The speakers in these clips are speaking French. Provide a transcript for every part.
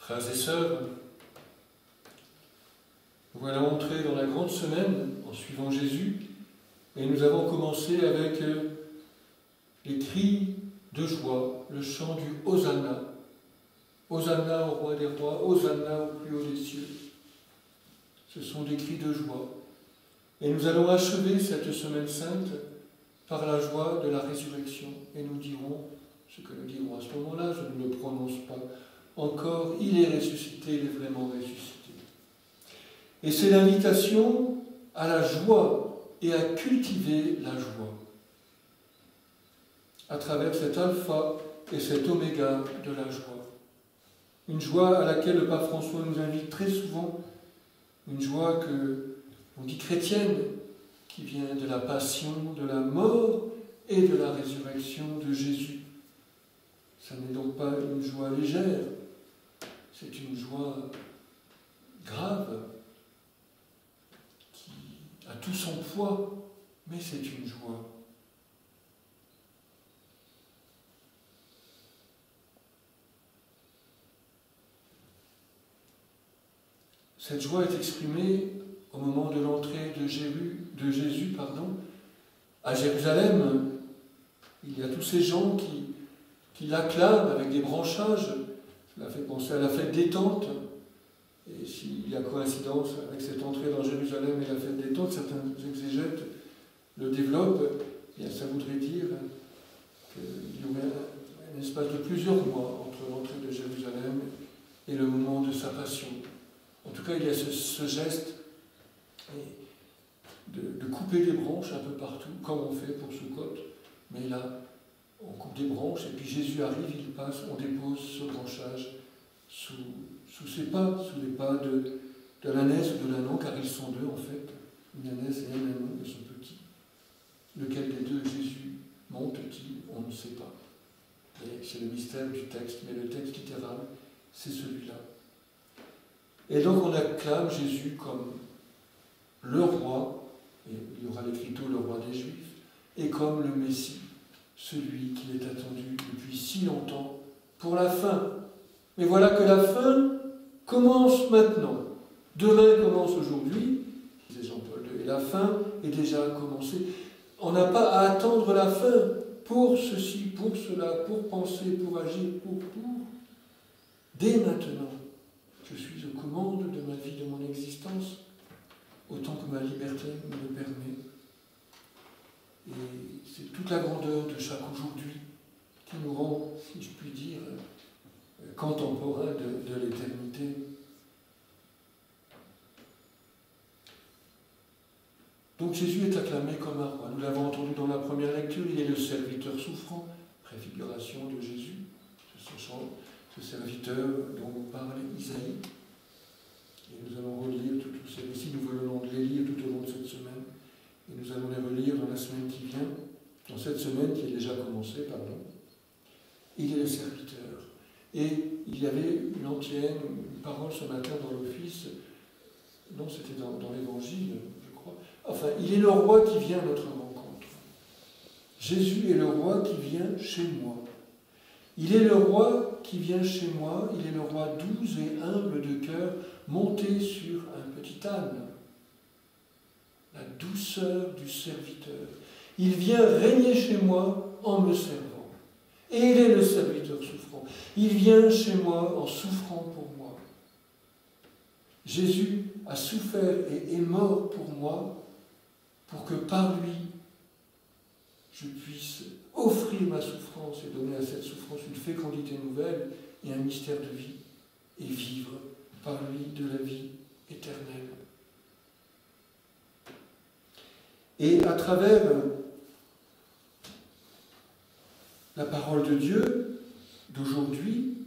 Frères et sœurs, nous voilà entrés dans la grande semaine en suivant Jésus et nous avons commencé avec les cris de joie, le chant du Hosanna. Hosanna au roi des rois, Hosanna au plus haut des cieux. Ce sont des cris de joie. Et nous allons achever cette semaine sainte par la joie de la résurrection. Et nous dirons ce que nous dirons à ce moment-là, je ne le prononce pas encore, il est ressuscité, il est vraiment ressuscité. Et c'est l'invitation à la joie et à cultiver la joie à travers cet alpha et cet oméga de la joie. Une joie à laquelle le pape François nous invite très souvent, une joie que on dit chrétienne, qui vient de la passion, de la mort et de la résurrection de Jésus. Ça n'est donc pas une joie légère, c'est une joie grave, qui a tout son poids, mais c'est une joie. Cette joie est exprimée au moment de l'entrée de Jésus à Jérusalem. Il y a tous ces gens qui l'acclament avec des branchages. Cela fait penser à la fête des tentes. Et s'il y a coïncidence avec cette entrée dans Jérusalem et la fête des tentes, certains exégètes le développent, et ça voudrait dire qu'il y aurait un espace de plusieurs mois entre l'entrée de Jérusalem et le moment de sa passion. En tout cas, il y a ce geste de couper des branches un peu partout, comme on fait pour Soukhot. Mais là, on coupe des branches, et puis Jésus arrive, il passe, on dépose ce branchage sous ses pas, sous les pas de l'ânesse ou de l'ânon, car ils sont deux en fait, une ânesse et un ânon, ils sont petits. Lequel des deux Jésus monte-t-il? On ne sait pas. C'est le mystère du texte, mais le texte littéral, c'est celui-là. Et donc on acclame Jésus comme le roi, et il y aura l'écriteau, le roi des Juifs, et comme le Messie, celui qui est attendu depuis si longtemps pour la fin. Mais voilà que la fin commence maintenant. Demain commence aujourd'hui, disait Jean-Paul II, et la fin est déjà commencée. On n'a pas à attendre la fin pour ceci, pour cela, pour penser, pour agir, pour. Dès maintenant, je suis aux commandes de ma vie, de mon existence, autant que ma liberté me le permet. Et c'est toute la grandeur de chaque aujourd'hui qui nous rend, si je puis dire, contemporains de l'éternité. Donc Jésus est acclamé comme un roi. Nous l'avons entendu dans la première lecture, il est le serviteur souffrant, préfiguration de Jésus, ce serviteur dont nous parle Isaïe. Et nous allons relire tous ces récits, nous venons de les lire tout au long de cette semaine, et nous allons les relire dans la semaine qui vient, dans cette semaine qui est déjà commencée, pardon. Il est le serviteur. Et il y avait une parole ce matin dans l'office, non, c'était dans l'évangile, je crois. Enfin, il est le roi qui vient à notre rencontre. Jésus est le roi qui vient chez moi. Il est le roi qui vient chez moi, il est le roi doux et humble de cœur, monté sur un petit âne. La douceur du serviteur. Il vient régner chez moi en me servant. Et il est le serviteur souffrant. Il vient chez moi en souffrant pour moi. Jésus a souffert et est mort pour moi, pour que par lui, je puisse offrir ma souffrance et donner à cette souffrance une fécondité nouvelle et un mystère de vie, et vivre par lui de la vie éternelle. Et à travers la parole de Dieu d'aujourd'hui,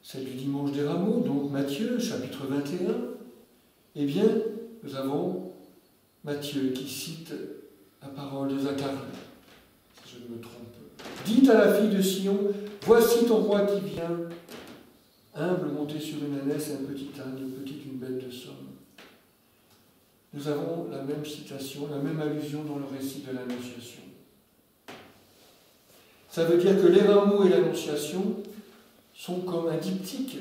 celle du dimanche des Rameaux, donc Matthieu, chapitre 21, eh bien, nous avons Matthieu qui cite la parole de Zacharie, si je ne me trompe. Dites à la fille de Sion, voici ton roi qui vient, humble, monté sur une ânesse et un petit âne, une bête de somme. Nous avons la même citation, la même allusion dans le récit de l'Annonciation. Ça veut dire que les rameaux et l'Annonciation sont comme un diptyque.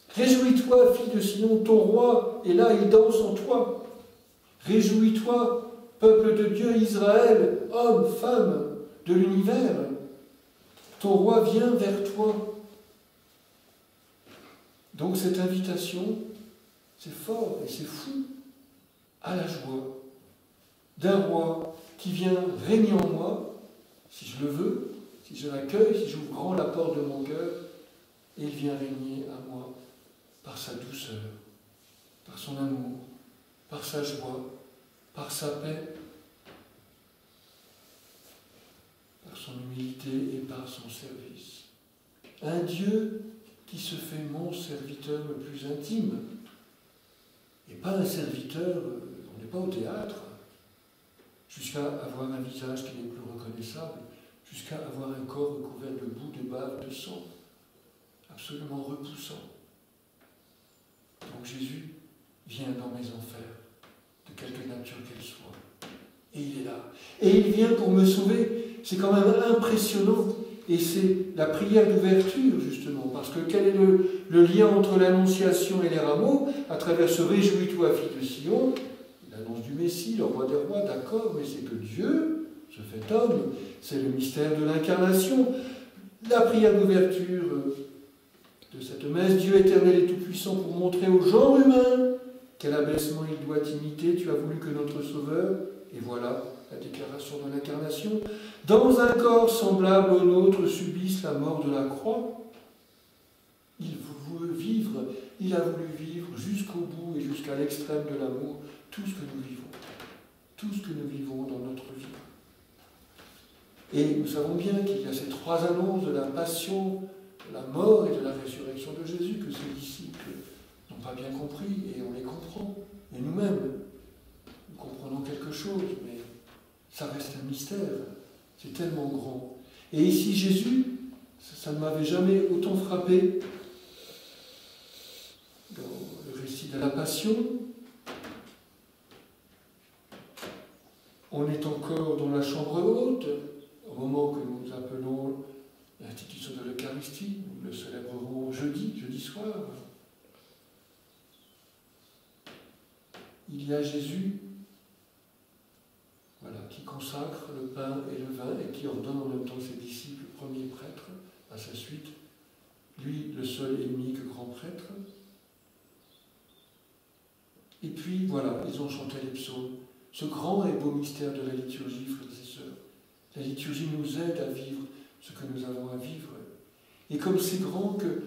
Réjouis-toi, fille de Sion, ton roi est là, il danse en toi. Réjouis-toi, peuple de Dieu, Israël, homme, femme de l'univers. Ton roi vient vers toi. Donc cette invitation, c'est fort et c'est fou, à la joie d'un roi qui vient régner en moi, si je le veux, si je l'accueille, si j'ouvre grand la porte de mon cœur, et il vient régner à moi par sa douceur, par son amour, par sa joie, par sa paix, par son humilité et par son service. Un Dieu qui se fait mon serviteur le plus intime, et pas un serviteur, on n'est pas au théâtre, jusqu'à avoir un visage qui n'est plus reconnaissable, jusqu'à avoir un corps recouvert de boue, de bave, de sang, absolument repoussant. Donc Jésus vient dans mes enfers, de quelque nature qu'elle soit, et il est là. Et il vient pour me sauver. C'est quand même impressionnant, et c'est la prière d'ouverture, justement, parce que quel est le lien entre l'Annonciation et les rameaux, à travers ce « Réjouis-toi, fille de Sion », l'annonce du Messie, le roi des rois, d'accord, mais c'est que Dieu se fait homme, c'est le mystère de l'incarnation. La prière d'ouverture de cette messe, Dieu éternel et tout-puissant, pour montrer au genre humain quel abaissement il doit imiter, tu as voulu que notre Sauveur, et voilà la déclaration de l'incarnation, dans un corps semblable au nôtre, subisse la mort de la croix. Il veut vivre, il a voulu vivre jusqu'au bout et jusqu'à l'extrême de l'amour, tout ce que nous vivons. Tout ce que nous vivons dans notre vie. Et nous savons bien qu'il y a ces trois annonces de la passion, de la mort et de la résurrection de Jésus que ces disciples n'ont pas bien compris, et on les comprend. Et nous-mêmes, nous comprenons quelque chose, mais ça reste un mystère. C'est tellement grand. Et ici, Jésus, ça ne m'avait jamais autant frappé dans le récit de la Passion. On est encore dans la chambre haute, au moment que nous appelons l'institution de l'Eucharistie. Nous le célébrerons jeudi soir. Il y a Jésus, voilà, qui consacre le pain et le vin et qui ordonne en même temps ses disciples, premiers prêtres, à sa suite, lui le seul et unique grand prêtre. Et puis voilà, ils ont chanté les psaumes. Ce grand et beau mystère de la liturgie, frères et sœurs. La liturgie nous aide à vivre ce que nous avons à vivre. Et comme c'est grand que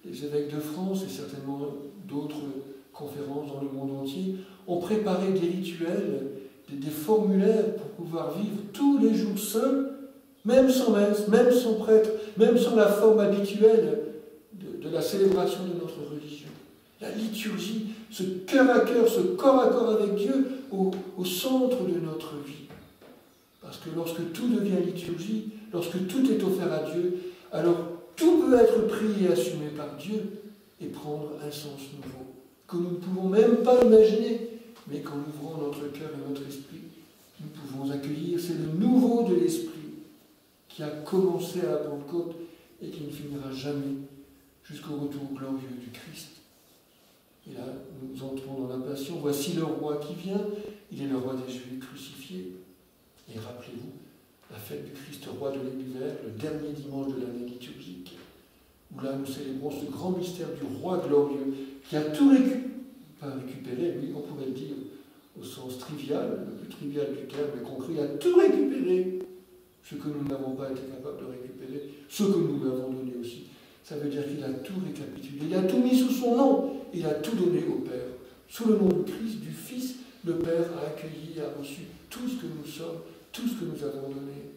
les évêques de France et certainement d'autres conférences dans le monde entier ont préparé des rituels, des formulaires pour pouvoir vivre tous les jours saints, même sans messe, même sans prêtre, même sans la forme habituelle de la célébration de notre religion. La liturgie, ce cœur à cœur, ce corps à corps avec Dieu au centre de notre vie. Parce que lorsque tout devient liturgie, lorsque tout est offert à Dieu, alors tout peut être pris et assumé par Dieu et prendre un sens nouveau, que nous ne pouvons même pas imaginer, mais qu'en ouvrant notre cœur et notre esprit, nous pouvons accueillir. C'est le nouveau de l'esprit qui a commencé à la Pentecôte et qui ne finira jamais jusqu'au retour glorieux du Christ. Et là, nous entrons dans la Passion. Voici le roi qui vient, il est le roi des Juifs crucifié. Et rappelez-vous, la fête du Christ, roi de l'univers, le dernier dimanche de l'année liturgique, où là nous célébrons ce grand mystère du roi glorieux, qui a tout récupéré, oui, on pourrait le dire au sens trivial, le plus trivial du terme, mais concret, il a tout récupéré, ce que nous n'avons pas été capables de récupérer, ce que nous lui avons donné aussi. Ça veut dire qu'il a tout récapitulé, il a tout mis sous son nom, il a tout donné au Père. Sous le nom du Christ, du Fils, le Père a accueilli, a reçu tout ce que nous sommes, tout ce que nous avons donné.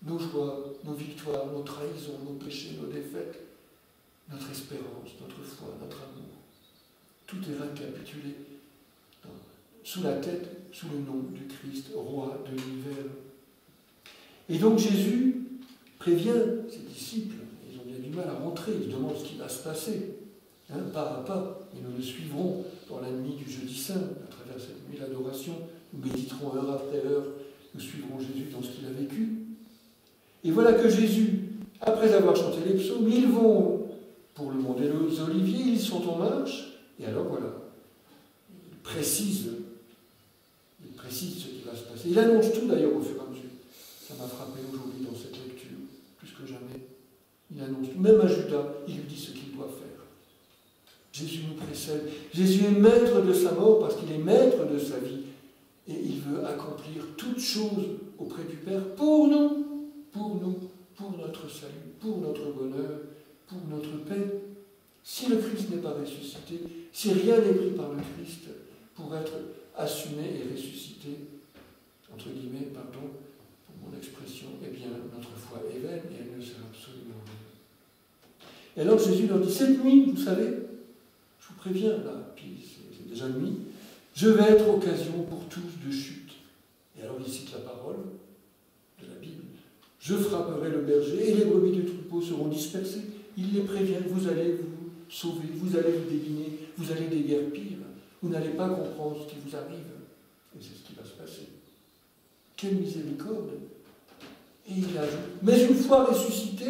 Nos joies, nos victoires, nos trahisons, nos péchés, nos défaites, notre espérance, notre foi, notre amour. Tout est récapitulé sous la tête, sous le nom du Christ, roi de l'univers. Et donc Jésus prévient ses disciples, ils ont bien du mal à rentrer, ils se demandent ce qui va se passer, pas à pas, et nous le suivrons dans la nuit du jeudi saint, à travers cette nuit d'adoration, nous méditerons heure après heure, nous suivrons Jésus dans ce qu'il a vécu. Et voilà que Jésus, Après avoir chanté les psaumes, ils vont pour le mont des Oliviers, ils sont en marche, et alors voilà, il précise ce qui va se passer. Il annonce tout d'ailleurs au fur et à mesure. Ça m'a frappé aujourd'hui dans cette lecture, plus que jamais. Il annonce tout. Même à Judas, il lui dit ce qu'il doit faire. Jésus nous précède. Jésus est maître de sa mort parce qu'il est maître de sa vie. Et il veut accomplir toutes choses auprès du Père pour nous, pour notre salut, pour notre bonheur, pour notre paix. Si le Christ n'est pas ressuscité, si rien n'est pris par le Christ pour être assumé et ressuscité, entre guillemets, pardon, pour mon expression, eh bien, notre foi est vaine et elle ne sert absolument à rien. Et alors Jésus leur dit, cette nuit, vous savez, je vous préviens, là, puis c'est déjà nuit, je vais être occasion pour tous de chute. Et alors il cite la parole de la Bible. Je frapperai le berger et les brebis du troupeau seront dispersées. Il les prévient, vous allez vous sauver, vous allez vous débiner, vous allez déguerpir. Vous n'allez pas comprendre ce qui vous arrive. Et c'est ce qui va se passer. Quelle miséricorde! Et il ajoute, mais une fois ressuscité,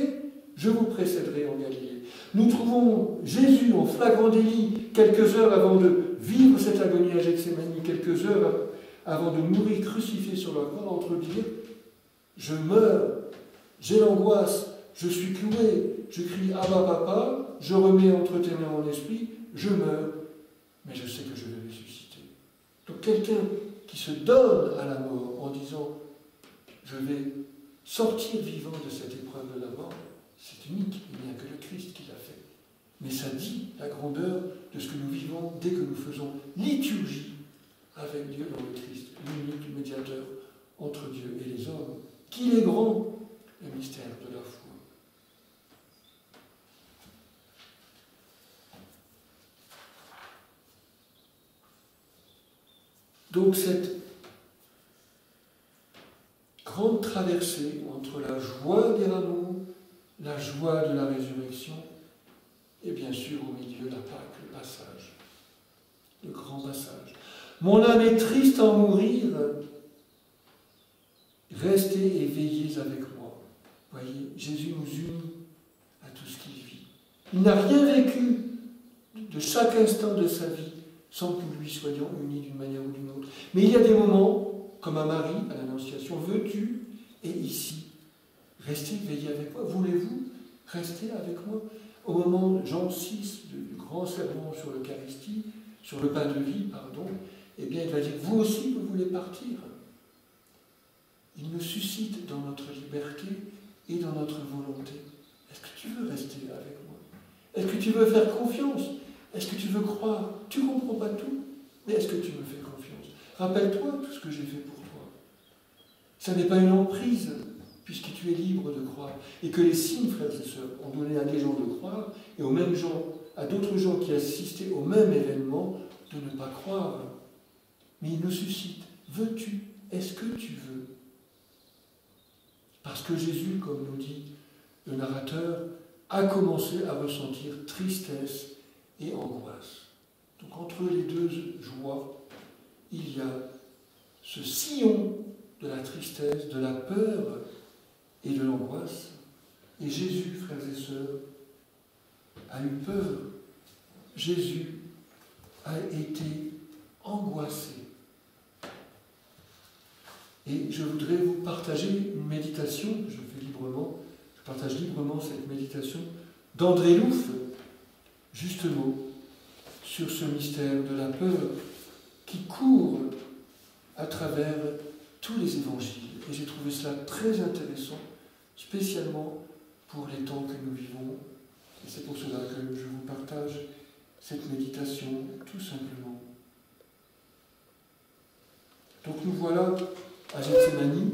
je vous précéderai en Galilée. Nous trouvons Jésus en flagrant délit quelques heures avant de vivre cette agonie à Gethsémani, quelques heures avant de mourir crucifié sur la croix, entre-dire, je meurs, j'ai l'angoisse, je suis cloué, je crie Abba Papa, je remets entre tes mains mon esprit, je meurs, mais je sais que je vais ressusciter. Donc quelqu'un qui se donne à la mort en disant je vais sortir vivant de cette épreuve de la mort, c'est unique, il n'y a que le Christ qui l'a fait. Mais ça dit la grandeur de ce que nous vivons dès que nous faisons liturgie avec Dieu dans le Christ, l'unique médiateur entre Dieu et les hommes. Qu'il est grand, le mystère de la foi. Donc cette grande traversée entre la joie des rameaux, la joie de la résurrection, et bien sûr au milieu la Pâque, le passage, le grand passage. Mon âme est triste à en mourir, restez et veillez avec moi. Voyez, Jésus nous unit à tout ce qu'il vit. Il n'a rien vécu de chaque instant de sa vie sans que nous lui soyons unis d'une manière ou d'une autre. Mais il y a des moments, comme à Marie, à l'Annonciation, veux-tu, et ici, restez, veillez avec moi. Voulez-vous rester avec moi? Au moment, Jean 6, du grand sermon sur l'Eucharistie, sur le pain de vie, pardon, eh bien, il va dire, vous aussi, vous voulez partir. Il nous suscite dans notre liberté et dans notre volonté. Est-ce que tu veux rester avec moi? Est-ce que tu veux faire confiance? Est-ce que tu veux croire? Tu ne comprends pas tout, mais est-ce que tu me fais confiance? Rappelle-toi tout ce que j'ai fait pour toi. Ça n'est pas une emprise, puisque tu es libre de croire. Et que les signes, frères et sœurs, ont donné à des gens de croire, et aux mêmes gens, à d'autres gens qui assistaient au même événement, de ne pas croire. Mais il nous suscite. Veux-tu? Est-ce que tu veux? Parce que Jésus, comme nous dit le narrateur, a commencé à ressentir tristesse et angoisse. Donc entre les deux joies, il y a ce sillon de la tristesse, de la peur et de l'angoisse. Et Jésus, frères et sœurs, a eu peur. Jésus a été angoissé. Et je voudrais vous partager une méditation, que je fais librement, je partage librement cette méditation d'André Louf, justement, sur ce mystère de la peur qui court à travers tous les évangiles. Et j'ai trouvé cela très intéressant, spécialement pour les temps que nous vivons. Et c'est pour cela que je vous partage cette méditation, tout simplement. Donc nous voilà à Gethsémani.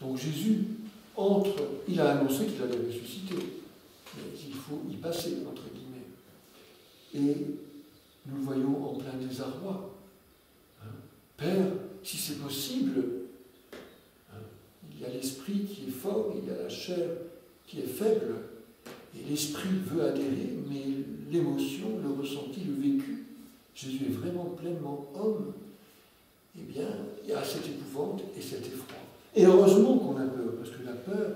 Donc Jésus entre, il a annoncé qu'il allait ressusciter, mais il faut y passer, entre guillemets. Et nous le voyons en plein désarroi. Père, si c'est possible, il y a l'esprit qui est fort, il y a la chair qui est faible, et l'esprit veut adhérer, mais l'émotion, le ressenti, le vécu, Jésus est vraiment pleinement homme, eh bien, il y a cette épouvante et cet effroi. Et heureusement qu'on a peur, parce que la peur,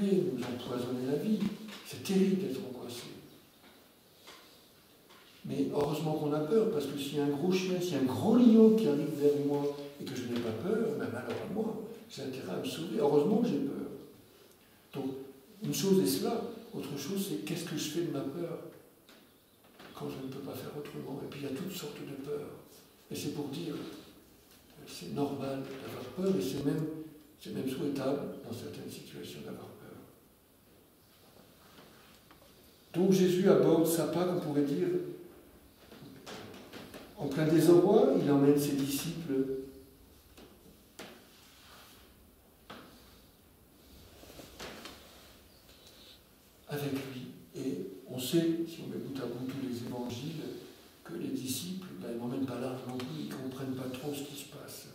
tuer, nous empoisonner la vie. C'est terrible d'être angoissé. Mais heureusement qu'on a peur, parce que s'il y a un gros chien, s'il y a un gros lion qui arrive vers moi et que je n'ai pas peur, même alors à moi, j'ai intérêt à me sauver. Heureusement que j'ai peur. Donc, une chose est cela. Autre chose, c'est qu'est-ce que je fais de ma peur quand je ne peux pas faire autrement. Et puis il y a toutes sortes de peurs. Et c'est pour dire, c'est normal d'avoir peur et c'est même souhaitable dans certaines situations d'avoir peur. Donc Jésus aborde sa Pâque, on pourrait dire, en plein désarroi. Il emmène ses disciples avec lui. Et on sait, si on met bout à bout tous les évangiles, que les disciples, ils n'emmènent pas large non plus, ils ne comprennent pas trop ce qui se passe.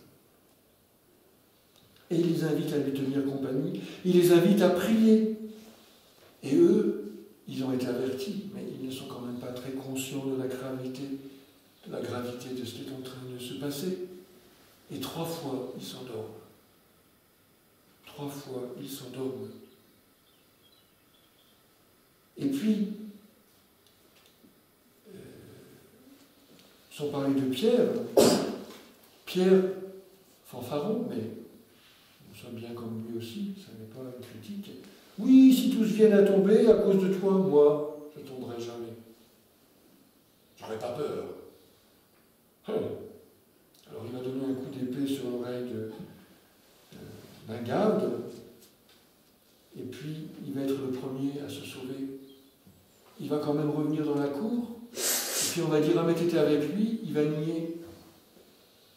Et il les invite à lui tenir compagnie, il les invite à prier. Et eux, ils ont été avertis, mais ils ne sont quand même pas très conscients de la gravité de ce qui est en train de se passer. Et 3 fois, ils s'endorment. 3 fois, ils s'endorment. Et puis, sans parler de Pierre, Pierre, fanfaron, mais nous sommes bien comme lui aussi, ça n'est pas une critique. Oui, si tous viennent à tomber à cause de toi, moi, je ne tomberai jamais. J'aurais pas peur. Alors il va donner un coup d'épée sur l'oreille d'un garde, et puis il va être le premier à se sauver. Il va quand même revenir dans la cour, et puis on va dire, ah mais t'étais avec lui, il va nier.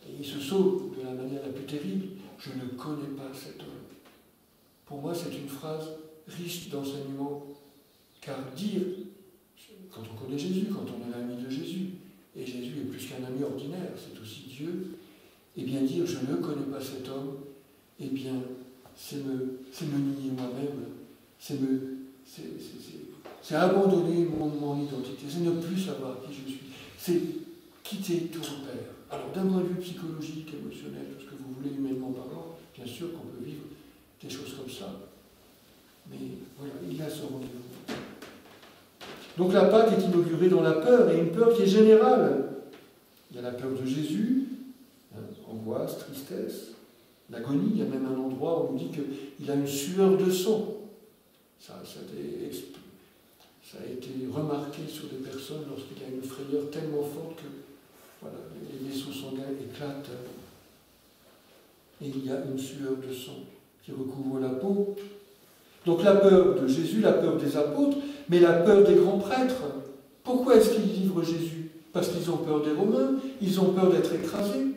Et il se sauve de la manière la plus terrible, je ne connais pas cet homme. Pour moi, c'est une phrase riche d'enseignements, car dire, quand on connaît Jésus, quand on est l'ami de Jésus, et Jésus est plus qu'un ami ordinaire, c'est aussi Dieu, et bien dire, je ne connais pas cet homme, eh bien, c'est me nier moi-même, c'est abandonner mon identité, c'est ne plus savoir qui je suis, c'est quitter tout repère. Alors, d'un point de vue psychologique, émotionnel, tout ce que vous voulez, humainement parlant, bien sûr qu'on peut vivre des choses comme ça. Mais voilà, il a ce rendez-vous. Donc la Pâque est inaugurée dans la peur, et une peur qui est générale. Il y a la peur de Jésus, angoisse, tristesse, l'agonie. Il y a même un endroit où on dit qu'il a une sueur de sang. Ça a été remarqué sur des personnes lorsqu'il y a une frayeur tellement forte que voilà, les vaisseaux sanguins éclatent. Et il y a une sueur de sang qui recouvre la peau. Donc la peur de Jésus, la peur des apôtres, mais la peur des grands prêtres. Pourquoi est-ce qu'ils livrent Jésus? Parce qu'ils ont peur des Romains, ils ont peur d'être écrasés.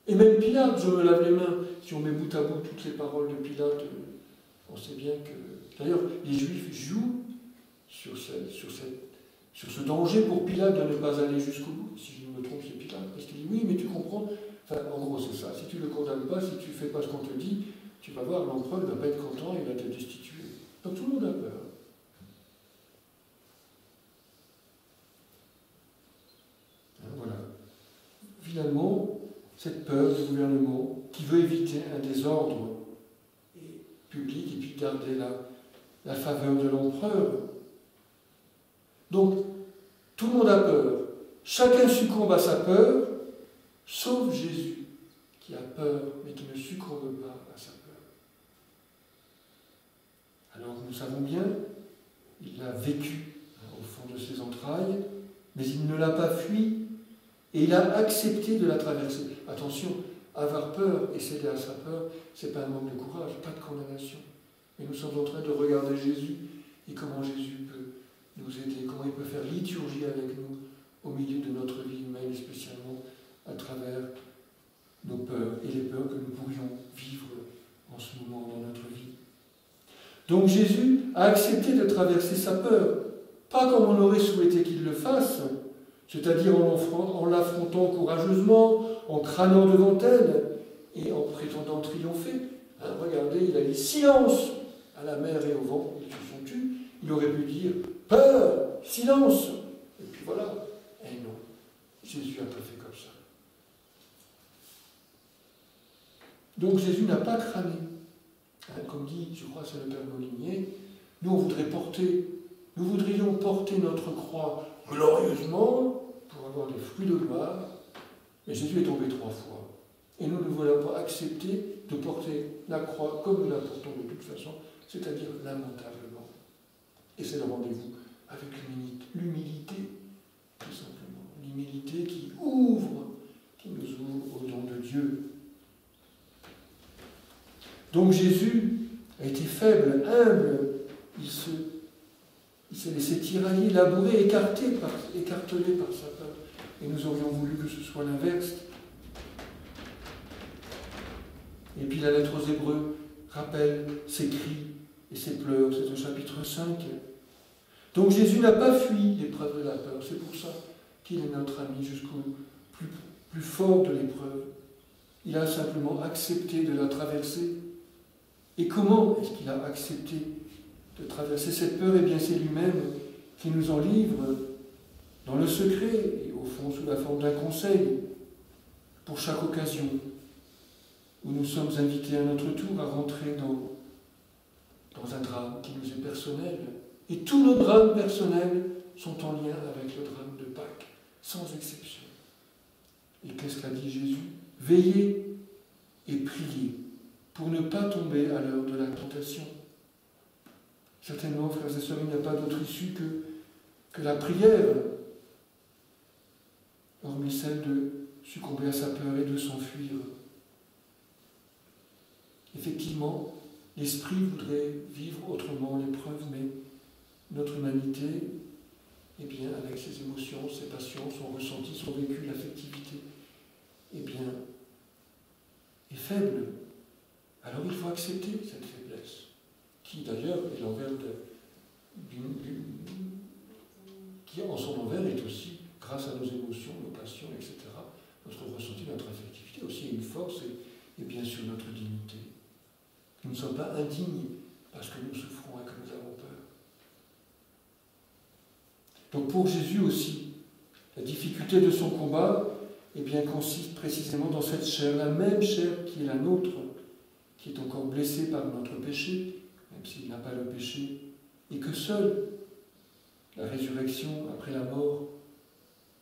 Et même Pilate, je me lave les mains. Si on met bout à bout toutes les paroles de Pilate, on sait bien que... D'ailleurs, les Juifs jouent sur ce danger pour Pilate de ne pas aller jusqu'au bout. Si je ne me trompe, c'est Pilate. Parce qu'il dit, oui, mais tu comprends... Enfin, en gros, c'est ça. Si tu ne le condamnes pas, si tu ne fais pas ce qu'on te dit, tu vas voir, l'empereur ne va pas être content, il va te destituer. Donc tout le monde a peur. Voilà. Finalement, cette peur du gouvernement qui veut éviter un désordre public et puis garder la faveur de l'empereur. Donc, tout le monde a peur. Chacun succombe à sa peur, sauf Jésus, qui a peur, mais qui ne succombe pas à sa peur. Alors, nous savons bien, il l'a vécu au fond de ses entrailles, mais il ne l'a pas fui, et il a accepté de la traverser. Attention, avoir peur et céder à sa peur, ce n'est pas un manque de courage, pas de condamnation. Mais nous sommes en train de regarder Jésus, et comment Jésus peut nous aider, comment il peut faire liturgie avec nous au milieu de notre vie humaine, et spécialement à travers nos peurs et les peurs que nous pourrions vivre en ce moment dans notre vie. Donc Jésus a accepté de traverser sa peur, pas comme on aurait souhaité qu'il le fasse, c'est-à-dire en l'affrontant courageusement, en crânant devant elle et en prétendant triompher. Hein, regardez, il a dit silence à la mer et au vent, ils se sont tus. Il aurait pu dire peur, silence, et puis voilà. Et non, Jésus n'a pas fait comme ça. Donc Jésus n'a pas crâné. Hein, comme dit, je crois, c'est le Père Molinier, nous voudrions porter notre croix glorieusement pour avoir des fruits de gloire, mais Jésus est tombé 3 fois. Et nous ne voulons pas accepter de porter la croix comme nous la portons de toute façon, c'est-à-dire lamentablement. Et c'est le rendez-vous avec l'humilité, tout simplement. L'humilité qui nous ouvre au don de Dieu. Donc Jésus a été faible, humble, il s'est laissé tirailler, labourer, écartelé par sa peur. Et nous aurions voulu que ce soit l'inverse. Et puis la lettre aux Hébreux rappelle ses cris et ses pleurs, c'est au chapitre 5. Donc Jésus n'a pas fui l'épreuve de la peur, c'est pour ça qu'il est notre ami jusqu'au plus fort de l'épreuve. Il a simplement accepté de la traverser. Et comment est-ce qu'il a accepté de traverser cette peur? Eh bien, c'est lui-même qui nous en livre dans le secret, et au fond sous la forme d'un conseil, pour chaque occasion où nous sommes invités à notre tour à rentrer dans un drame qui nous est personnel. Et tous nos drames personnels sont en lien avec le drame de Pâques, sans exception. Et qu'est-ce qu'a dit Jésus? Veillez et priez pour ne pas tomber à l'heure de la tentation. Certainement, frères et sœurs, il n'y a pas d'autre issue que la prière, hormis celle de succomber à sa peur et de s'enfuir. Effectivement, l'esprit voudrait vivre autrement l'épreuve, mais notre humanité, eh bien, avec ses émotions, ses passions, son ressenti, son vécu, l'affectivité, eh bien, est faible. Alors il faut accepter cette faiblesse, qui d'ailleurs est l'envers qui en son envers est aussi, grâce à nos émotions, nos passions, etc., notre ressenti, notre affectivité, aussi une force et bien sûr notre dignité. Nous ne sommes pas indignes parce que nous souffrons et que nous avons peur. Donc pour Jésus aussi, la difficulté de son combat, eh bien, consiste précisément dans cette chair, la même chair qui est la nôtre, qui est encore blessée par notre péché, même s'il n'a pas le péché, et que seule la résurrection après la mort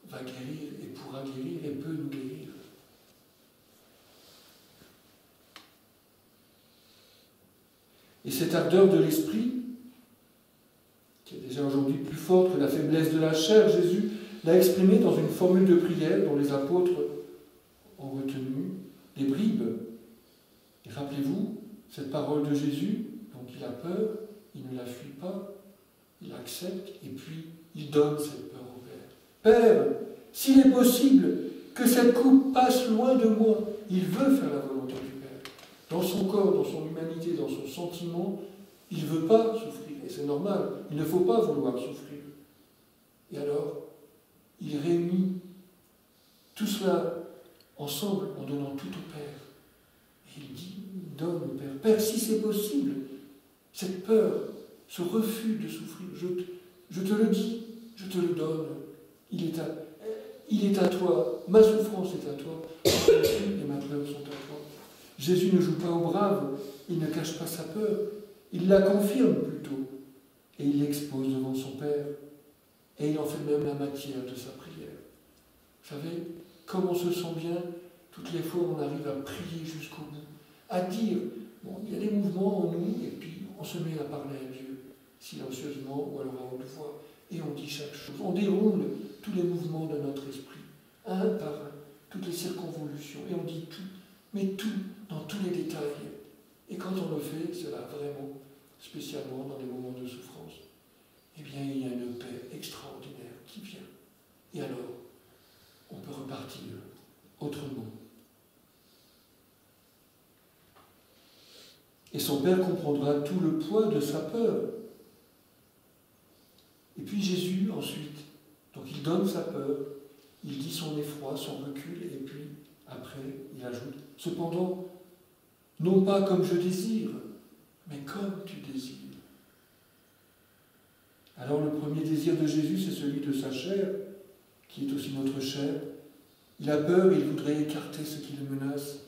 va guérir et pourra guérir et peut nous guérir. Et cette ardeur de l'esprit, qui est déjà aujourd'hui plus forte que la faiblesse de la chair, Jésus l'a exprimée dans une formule de prière dont les apôtres ont retenu des bribes. Et rappelez-vous, cette parole de Jésus, donc il a peur, il ne la fuit pas, il accepte et puis il donne cette peur au Père. Père, s'il est possible que cette coupe passe loin de moi, il veut faire la volonté du Père. Dans son corps, dans son humanité, dans son sentiment, il ne veut pas souffrir. Et c'est normal, il ne faut pas vouloir souffrir. Et alors, il réunit tout cela ensemble en donnant tout au Père. Et il dit, il donne au Père. Père, si c'est possible, cette peur, ce refus de souffrir, je te le dis, je te le donne. Il est à toi, ma souffrance est à toi, et ma peur sont à toi. Jésus ne joue pas au brave, il ne cache pas sa peur, il la confirme plutôt, et il l'expose devant son Père, et il en fait même la matière de sa prière. Vous savez, comme on se sent bien, toutes les fois on arrive à prier jusqu'au bout, à dire, bon, il y a des mouvements en nous, et puis on se met à parler à Dieu, silencieusement ou alors à haute voix, et on dit chaque chose. On déroule tous les mouvements de notre esprit, un par un, toutes les circonvolutions, et on dit tout, mais tout, dans tous les détails. Et quand on le fait, cela vraiment, spécialement dans les moments de souffrance, eh bien, il y a une paix extraordinaire qui vient. Et alors, on peut repartir autrement. Et son Père comprendra tout le poids de sa peur. Et puis Jésus, ensuite, donc il donne sa peur, il dit son effroi, son recul, et puis après, il ajoute, cependant, non pas comme je désire, mais comme tu désires. Alors le premier désir de Jésus, c'est celui de sa chair, qui est aussi notre chair. Il a peur, il voudrait écarter ce qui le menace.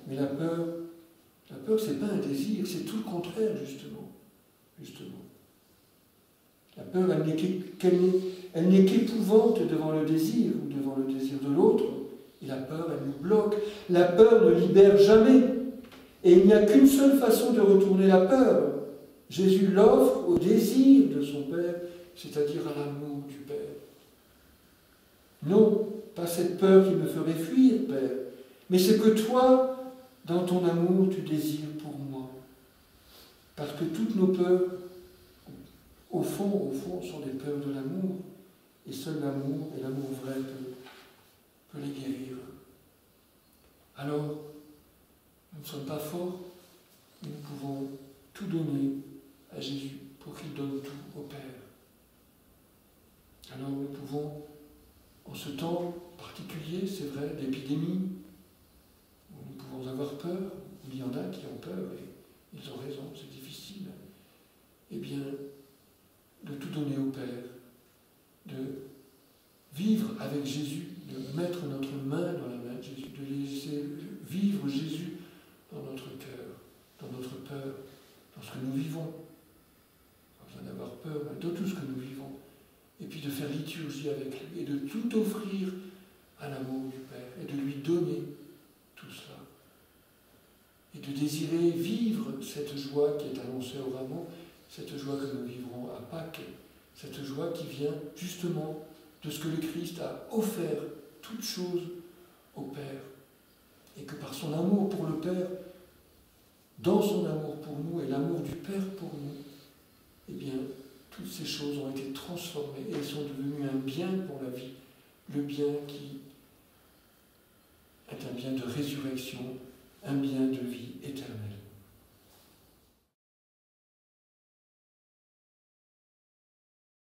Mais la peur La peur, ce n'est pas un désir, c'est tout le contraire, justement. La peur, elle n'est qu'épouvante devant le désir, ou devant le désir de l'autre, et la peur, elle nous bloque. La peur ne libère jamais, et il n'y a qu'une seule façon de retourner la peur. Jésus l'offre au désir de son Père, c'est-à-dire à l'amour du Père. Non, pas cette peur qui me ferait fuir, Père, mais c'est que toi, dans ton amour, tu désires pour moi. Parce que toutes nos peurs, au fond, sont des peurs de l'amour, et seul l'amour, et l'amour vrai, peut les guérir. Alors, nous ne sommes pas forts, mais nous pouvons tout donner à Jésus pour qu'il donne tout au Père. Alors nous pouvons, en ce temps particulier, c'est vrai, d'épidémie, où nous pouvons avoir peur, il y en a qui ont peur, et ils ont raison, c'est difficile, eh bien, de tout donner au Père, de vivre avec Jésus, de mettre notre main dans la main de Jésus, de laisser vivre Jésus dans notre cœur, dans notre peur, dans ce que nous vivons. Pas besoin d'avoir peur, mais de tout ce que nous vivons. Et puis de faire liturgie avec lui, et de tout offrir à l'amour du Père, et de lui donner tout cela. Et de désirer vivre cette joie qui est annoncée au rameau, cette joie que nous vivrons à Pâques, cette joie qui vient justement de ce que le Christ a offert toutes choses au Père. Et que par son amour pour le Père, dans son amour pour nous et l'amour du Père pour nous, eh bien, toutes ces choses ont été transformées et elles sont devenues un bien pour la vie, le bien qui est un bien de résurrection, un bien de vie éternelle.